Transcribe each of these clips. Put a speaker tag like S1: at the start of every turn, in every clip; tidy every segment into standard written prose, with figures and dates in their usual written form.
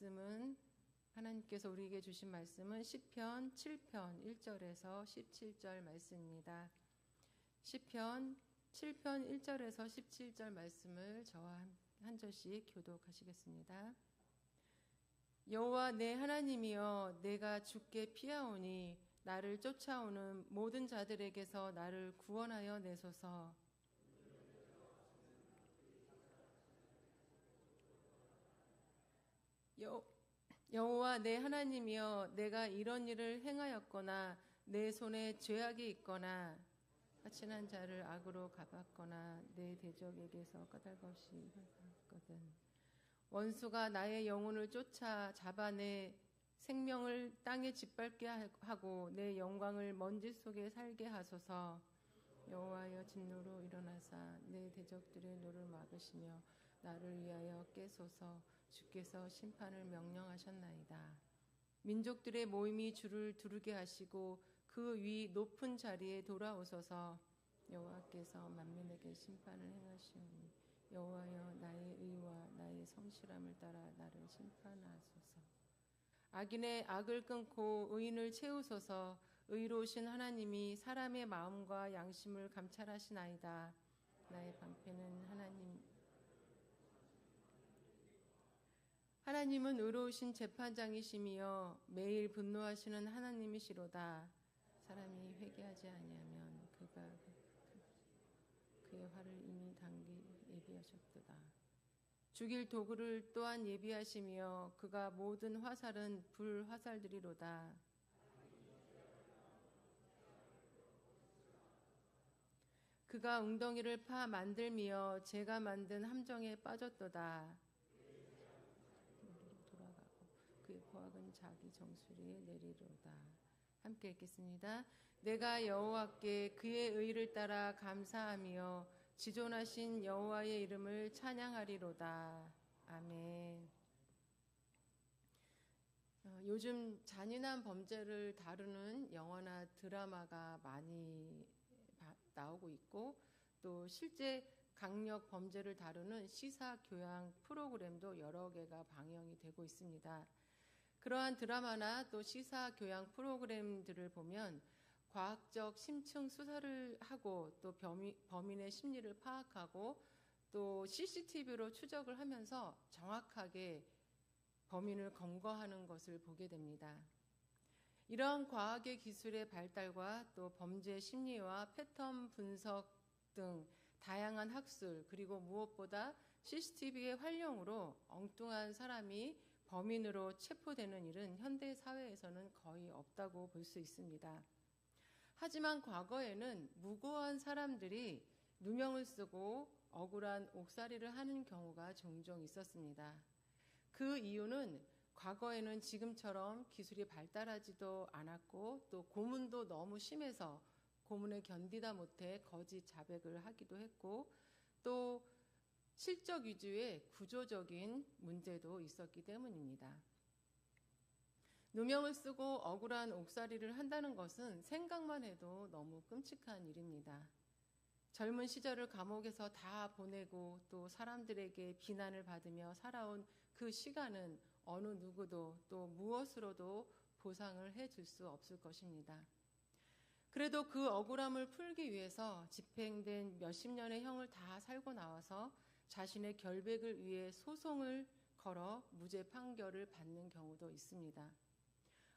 S1: 말씀은 하나님께서 우리에게 주신 말씀은 시편 7편 1절에서 17절 말씀입니다. 시편 7편 1절에서 17절 말씀을 저와 한 절씩 교독하시겠습니다. 여호와 내 하나님이여, 내가 주께 피하오니 나를 쫓아오는 모든 자들에게서 나를 구원하여 내소서. 여호와 내 하나님이여, 내가 이런 일을 행하였거나 내 손에 죄악이 있거나 하친한 자를 악으로 갚았거나 내 대적에게서 까닭없이 받았거든. 원수가 나의 영혼을 쫓아 잡아 내 생명을 땅에 짓밟게 하고 내 영광을 먼지 속에 살게 하소서. 여호와여, 진노로 일어나사 내 대적들의 노를 막으시며 나를 위하여 깨소서. 주께서 심판을 명령하셨나이다. 민족들의 모임이 주를 두르게 하시고 그 위 높은 자리에 돌아오소서. 여호와께서 만민에게 심판을 행하시오니 여호와여, 나의 의와 나의 성실함을 따라 나를 심판하소서. 악인의 악을 끊고 의인을 채우소서. 의로우신 하나님이 사람의 마음과 양심을 감찰하시나이다. 나의 방패는 하나님은 의로우신 재판장이시며 매일 분노하시는 하나님이시로다. 사람이 회개하지 아니하면 그가 그의 화를 이미 당기 예비하셨도다. 죽일 도구를 또한 예비하시며 그가 모든 화살은 불화살들이로다. 그가 웅덩이를 파 만들며 제가 만든 함정에 빠졌도다. 돌아가고 그의 포악은 자기 정수리에 내리로다. 함께 읽겠습니다. 내가 여호와께 그의 의를 따라 감사하며 지존하신 여호와의 이름을 찬양하리로다. 아멘. 요즘 잔인한 범죄를 다루는 영화나 드라마가 많이 나오고 있고, 또 실제 강력 범죄를 다루는 시사 교양 프로그램도 여러 개가 방영이 되고 있습니다. 그러한 드라마나 또 시사 교양 프로그램들을 보면 과학적 심층 수사를 하고 또 범인의 심리를 파악하고 또 CCTV로 추적을 하면서 정확하게 범인을 검거하는 것을 보게 됩니다. 이러한 과학의 기술의 발달과 또 범죄 심리와 패턴 분석 등 다양한 학술, 그리고 무엇보다 CCTV의 활용으로 엉뚱한 사람이 범인으로 체포되는 일은 현대 사회에서는 거의 없다고 볼 수 있습니다. 하지만 과거에는 무고한 사람들이 누명을 쓰고 억울한 옥살이를 하는 경우가 종종 있었습니다. 그 이유는 과거에는 지금처럼 기술이 발달하지도 않았고 또 고문도 너무 심해서 고문에 견디다 못해 거짓 자백을 하기도 했고, 또 실적 위주의 구조적인 문제도 있었기 때문입니다. 누명을 쓰고 억울한 옥살이를 한다는 것은 생각만 해도 너무 끔찍한 일입니다. 젊은 시절을 감옥에서 다 보내고 또 사람들에게 비난을 받으며 살아온 그 시간은 어느 누구도 또 무엇으로도 보상을 해줄 수 없을 것입니다. 그래도 그 억울함을 풀기 위해서 집행된 몇십 년의 형을 다 살고 나와서 자신의 결백을 위해 소송을 걸어 무죄 판결을 받는 경우도 있습니다.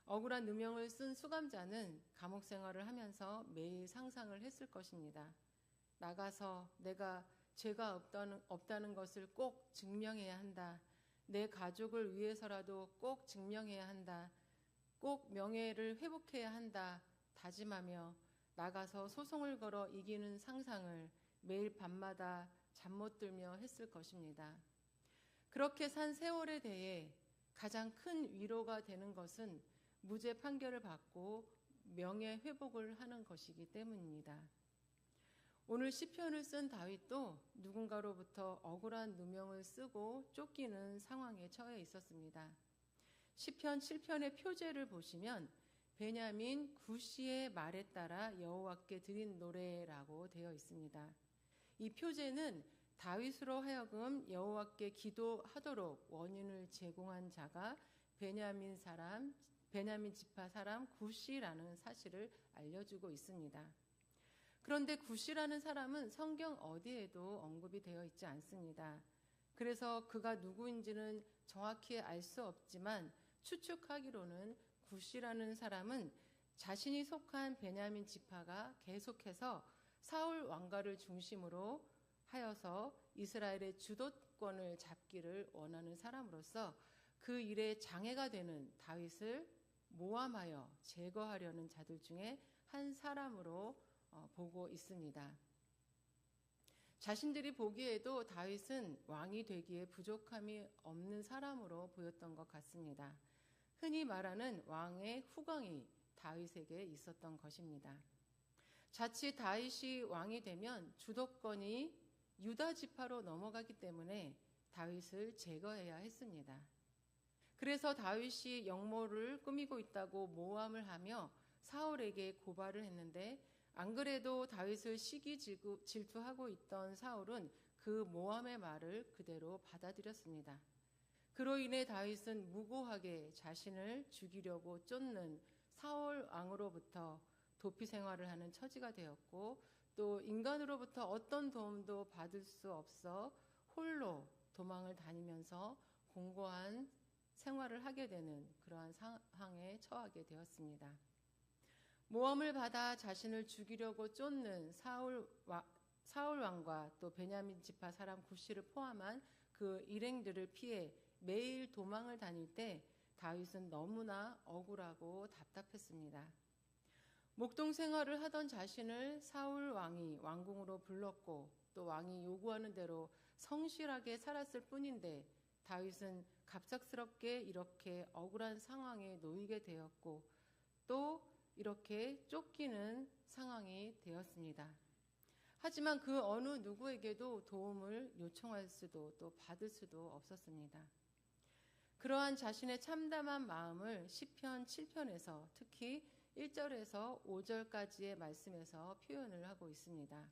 S1: 억울한 누명을 쓴 수감자는 감옥 생활을 하면서 매일 상상을 했을 것입니다. 나가서 내가 죄가 없다는 것을 꼭 증명해야 한다. 내 가족을 위해서라도 꼭 증명해야 한다. 꼭 명예를 회복해야 한다. 다짐하며 나가서 소송을 걸어 이기는 상상을 매일 밤마다 잠 못 들며 했을 것입니다. 그렇게 산 세월에 대해 가장 큰 위로가 되는 것은 무죄 판결을 받고 명예 회복을 하는 것이기 때문입니다. 오늘 시편을 쓴 다윗도 누군가로부터 억울한 누명을 쓰고 쫓기는 상황에 처해 있었습니다. 시편 7편의 표제를 보시면 베냐민 구시의 말에 따라 여호와께 드린 노래라고 되어 있습니다. 이 표제는 다윗으로 하여금 여호와께 기도하도록 원인을 제공한 자가 베냐민 지파 사람 굿이라는 사실을 알려주고 있습니다. 그런데 굿이라는 사람은 성경 어디에도 언급이 되어 있지 않습니다. 그래서 그가 누구인지는 정확히 알 수 없지만 추측하기로는 굿이라는 사람은 자신이 속한 베냐민 지파가 계속해서 사울 왕가를 중심으로 하여서 이스라엘의 주도권을 잡기를 원하는 사람으로서 그 일에 장애가 되는 다윗을 모함하여 제거하려는 자들 중에 한 사람으로 보고 있습니다. 자신들이 보기에도 다윗은 왕이 되기에 부족함이 없는 사람으로 보였던 것 같습니다. 흔히 말하는 왕의 후광이 다윗에게 있었던 것입니다. 자칫 다윗이 왕이 되면 주도권이 유다 지파로 넘어가기 때문에 다윗을 제거해야 했습니다. 그래서 다윗이 역모를 꾸미고 있다고 모함을 하며 사울에게 고발을 했는데, 안 그래도 다윗을 시기 질투하고 있던 사울은 그 모함의 말을 그대로 받아들였습니다. 그로 인해 다윗은 무고하게 자신을 죽이려고 쫓는 사울 왕으로부터 도피 생활을 하는 처지가 되었고, 또 인간으로부터 어떤 도움도 받을 수 없어 홀로 도망을 다니면서 공고한 생활을 하게 되는 그러한 상황에 처하게 되었습니다. 모함을 받아 자신을 죽이려고 쫓는 사울 왕과 또 베냐민 지파 사람 굿시를 포함한 그 일행들을 피해 매일 도망을 다닐 때 다윗은 너무나 억울하고 답답했습니다. 목동 생활을 하던 자신을 사울 왕이 왕궁으로 불렀고 또 왕이 요구하는 대로 성실하게 살았을 뿐인데 다윗은 갑작스럽게 이렇게 억울한 상황에 놓이게 되었고 또 이렇게 쫓기는 상황이 되었습니다. 하지만 그 어느 누구에게도 도움을 요청할 수도 또 받을 수도 없었습니다. 그러한 자신의 참담한 마음을 시편 7편에서 특히 1절에서 5절까지의 말씀에서 표현을 하고 있습니다.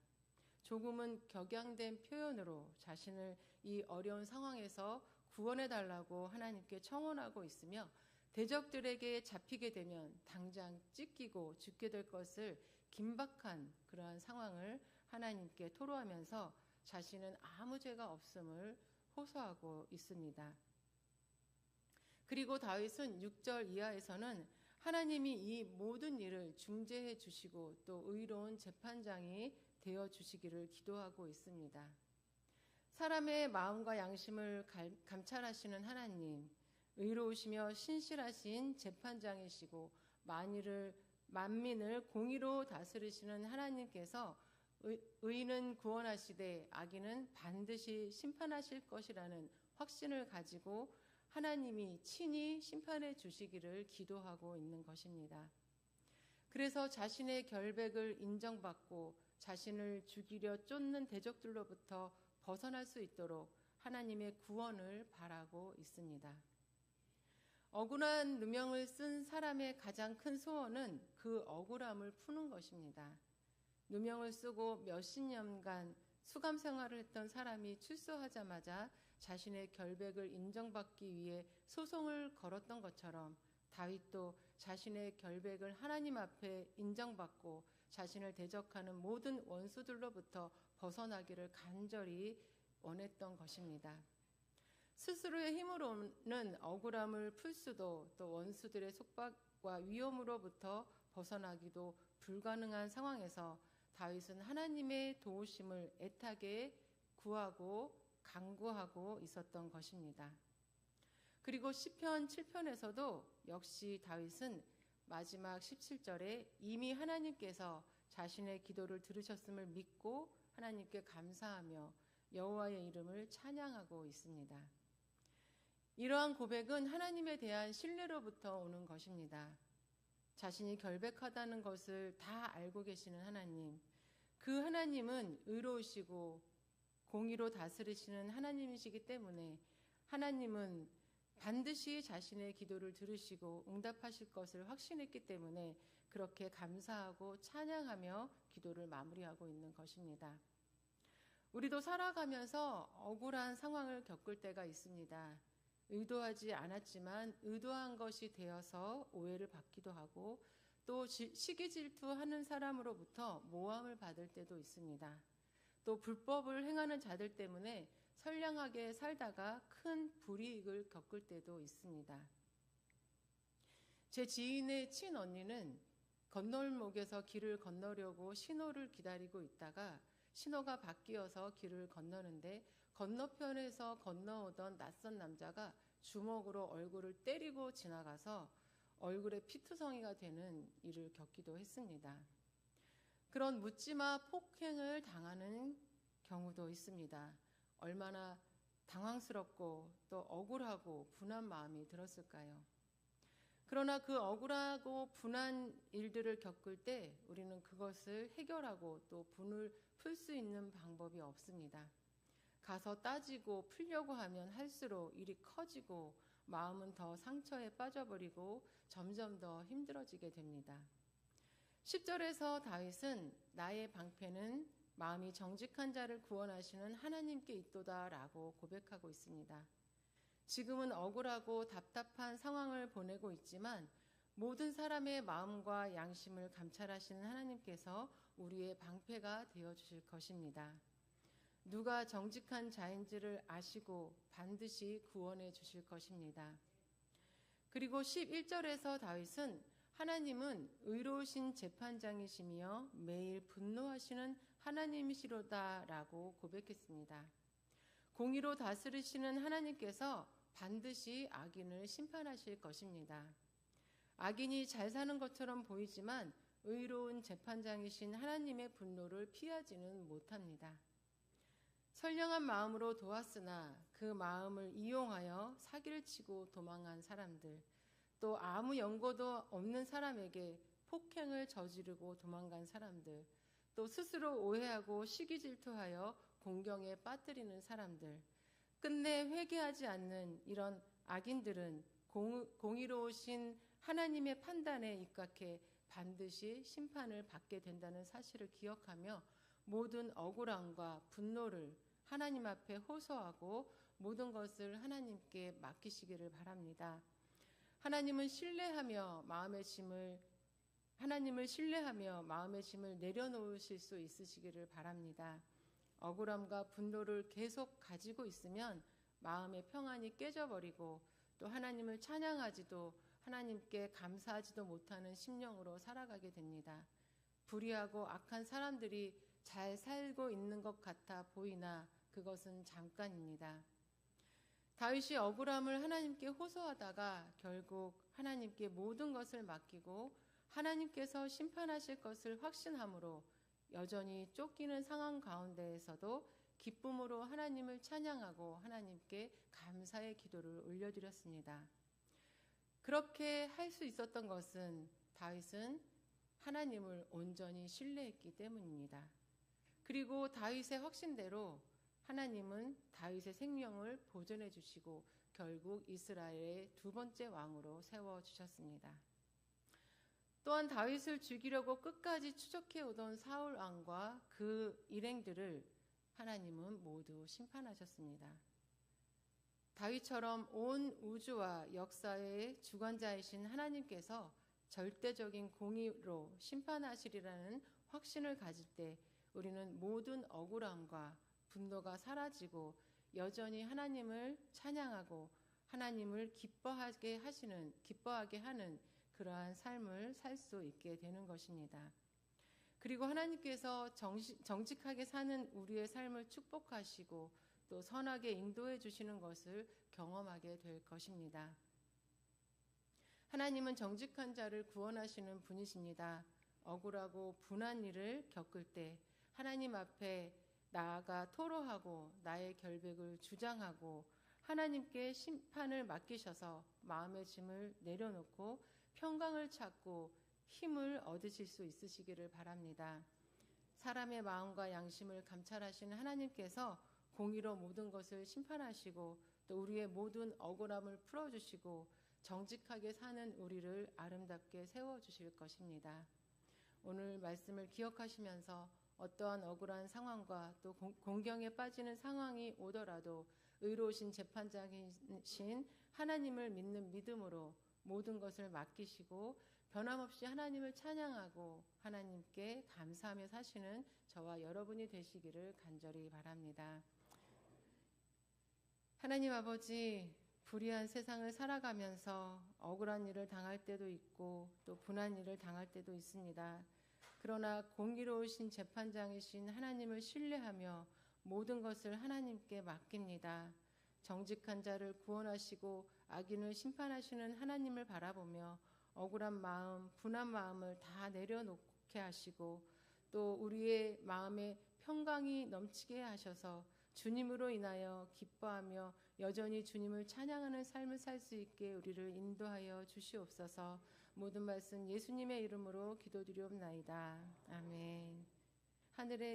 S1: 조금은 격양된 표현으로 자신을 이 어려운 상황에서 구원해 달라고 하나님께 청원하고 있으며, 대적들에게 잡히게 되면 당장 찢기고 죽게 될 것을 긴박한 그러한 상황을 하나님께 토로하면서 자신은 아무 죄가 없음을 호소하고 있습니다. 그리고 다윗은 6절 이하에서는 하나님이 이 모든 일을 중재해 주시고 또 의로운 재판장이 되어 주시기를 기도하고 있습니다. 사람의 마음과 양심을 감찰하시는 하나님, 의로우시며 신실하신 재판장이시고 만민을 공의로 다스리시는 하나님께서 의인은 구원하시되 악인은 반드시 심판하실 것이라는 확신을 가지고 하나님이 친히 심판해 주시기를 기도하고 있는 것입니다. 그래서 자신의 결백을 인정받고 자신을 죽이려 쫓는 대적들로부터 벗어날 수 있도록 하나님의 구원을 바라고 있습니다. 억울한 누명을 쓴 사람의 가장 큰 소원은 그 억울함을 푸는 것입니다. 누명을 쓰고 몇십 년간 수감 생활을 했던 사람이 출소하자마자 자신의 결백을 인정받기 위해 소송을 걸었던 것처럼 다윗도 자신의 결백을 하나님 앞에 인정받고 자신을 대적하는 모든 원수들로부터 벗어나기를 간절히 원했던 것입니다. 스스로의 힘으로는 억울함을 풀 수도 또 원수들의 속박과 위험으로부터 벗어나기도 불가능한 상황에서 다윗은 하나님의 도우심을 애타게 구하고 간구하고 있었던 것입니다. 그리고 시편 7편에서도 역시 다윗은 마지막 17절에 이미 하나님께서 자신의 기도를 들으셨음을 믿고 하나님께 감사하며 여호와의 이름을 찬양하고 있습니다. 이러한 고백은 하나님에 대한 신뢰로부터 오는 것입니다. 자신이 결백하다는 것을 다 알고 계시는 하나님, 그 하나님은 의로우시고 공의로 다스리시는 하나님이시기 때문에 하나님은 반드시 자신의 기도를 들으시고 응답하실 것을 확신했기 때문에 그렇게 감사하고 찬양하며 기도를 마무리하고 있는 것입니다. 우리도 살아가면서 억울한 상황을 겪을 때가 있습니다. 의도하지 않았지만 의도한 것이 되어서 오해를 받기도 하고 또 시기 질투하는 사람으로부터 모함을 받을 때도 있습니다. 또 불법을 행하는 자들 때문에 선량하게 살다가 큰 불이익을 겪을 때도 있습니다. 제 지인의 친언니는 건널목에서 길을 건너려고 신호를 기다리고 있다가 신호가 바뀌어서 길을 건너는데 건너편에서 건너오던 낯선 남자가 주먹으로 얼굴을 때리고 지나가서 얼굴에 피투성이가 되는 일을 겪기도 했습니다. 그런 묻지마 폭행을 당하는 경우도 있습니다. 얼마나 당황스럽고 또 억울하고 분한 마음이 들었을까요? 그러나 그 억울하고 분한 일들을 겪을 때 우리는 그것을 해결하고 또 분을 풀 수 있는 방법이 없습니다. 가서 따지고 풀려고 하면 할수록 일이 커지고 마음은 더 상처에 빠져버리고 점점 더 힘들어지게 됩니다. 10절에서 다윗은 나의 방패는 마음이 정직한 자를 구원하시는 하나님께 있도다라고 고백하고 있습니다. 지금은 억울하고 답답한 상황을 보내고 있지만 모든 사람의 마음과 양심을 감찰하시는 하나님께서 우리의 방패가 되어주실 것입니다. 누가 정직한 자인지를 아시고 반드시 구원해 주실 것입니다. 그리고 11절에서 다윗은 하나님은 의로우신 재판장이시며 매일 분노하시는 하나님이시로다라고 고백했습니다. 공의로 다스리시는 하나님께서 반드시 악인을 심판하실 것입니다. 악인이 잘 사는 것처럼 보이지만 의로운 재판장이신 하나님의 분노를 피하지는 못합니다. 선량한 마음으로 도왔으나 그 마음을 이용하여 사기를 치고 도망한 사람들, 또 아무 연고도 없는 사람에게 폭행을 저지르고 도망간 사람들, 또 스스로 오해하고 시기질투하여 공경에 빠뜨리는 사람들, 끝내 회개하지 않는 이런 악인들은 공의로우신 하나님의 판단에 입각해 반드시 심판을 받게 된다는 사실을 기억하며 모든 억울함과 분노를 하나님 앞에 호소하고 모든 것을 하나님께 맡기시기를 바랍니다. 하나님을 신뢰하며 마음의 짐을 내려놓으실 수 있으시기를 바랍니다. 억울함과 분노를 계속 가지고 있으면 마음의 평안이 깨져버리고 또 하나님을 찬양하지도 하나님께 감사하지도 못하는 심령으로 살아가게 됩니다. 불의하고 악한 사람들이 잘 살고 있는 것 같아 보이나 그것은 잠깐입니다. 다윗이 억울함을 하나님께 호소하다가 결국 하나님께 모든 것을 맡기고 하나님께서 심판하실 것을 확신함으로 여전히 쫓기는 상황 가운데에서도 기쁨으로 하나님을 찬양하고 하나님께 감사의 기도를 올려드렸습니다. 그렇게 할 수 있었던 것은 다윗은 하나님을 온전히 신뢰했기 때문입니다. 그리고 다윗의 확신대로 하나님은 다윗의 생명을 보존해 주시고 결국 이스라엘의 두 번째 왕으로 세워주셨습니다. 또한 다윗을 죽이려고 끝까지 추적해 오던 사울 왕과 그 일행들을 하나님은 모두 심판하셨습니다. 다윗처럼 온 우주와 역사의 주관자이신 하나님께서 절대적인 공의로 심판하시리라는 확신을 가질 때 우리는 모든 억울함과 분노가 사라지고 여전히 하나님을 찬양하고 하나님을 기뻐하게 하는 그러한 삶을 살 수 있게 되는 것입니다. 그리고 하나님께서 정직하게 사는 우리의 삶을 축복하시고 또 선하게 인도해 주시는 것을 경험하게 될 것입니다. 하나님은 정직한 자를 구원하시는 분이십니다. 억울하고 분한 일을 겪을 때 하나님 앞에 나아가 토로하고 나의 결백을 주장하고 하나님께 심판을 맡기셔서 마음의 짐을 내려놓고 평강을 찾고 힘을 얻으실 수 있으시기를 바랍니다. 사람의 마음과 양심을 감찰하시는 하나님께서 공의로 모든 것을 심판하시고 또 우리의 모든 억울함을 풀어주시고 정직하게 사는 우리를 아름답게 세워주실 것입니다. 오늘 말씀을 기억하시면서 어떠한 억울한 상황과 또 공경에 빠지는 상황이 오더라도 의로우신 재판장이신 하나님을 믿는 믿음으로 모든 것을 맡기시고 변함없이 하나님을 찬양하고 하나님께 감사하며 사시는 저와 여러분이 되시기를 간절히 바랍니다. 하나님 아버지, 불의한 세상을 살아가면서 억울한 일을 당할 때도 있고 또 분한 일을 당할 때도 있습니다. 그러나 공의로우신 재판장이신 하나님을 신뢰하며 모든 것을 하나님께 맡깁니다. 정직한 자를 구원하시고 악인을 심판하시는 하나님을 바라보며 억울한 마음, 분한 마음을 다 내려놓게 하시고 또 우리의 마음에 평강이 넘치게 하셔서 주님으로 인하여 기뻐하며 여전히 주님을 찬양하는 삶을 살 수 있게 우리를 인도하여 주시옵소서. 모든 말씀 예수님의 이름으로 기도드리옵나이다. 아멘. 하늘의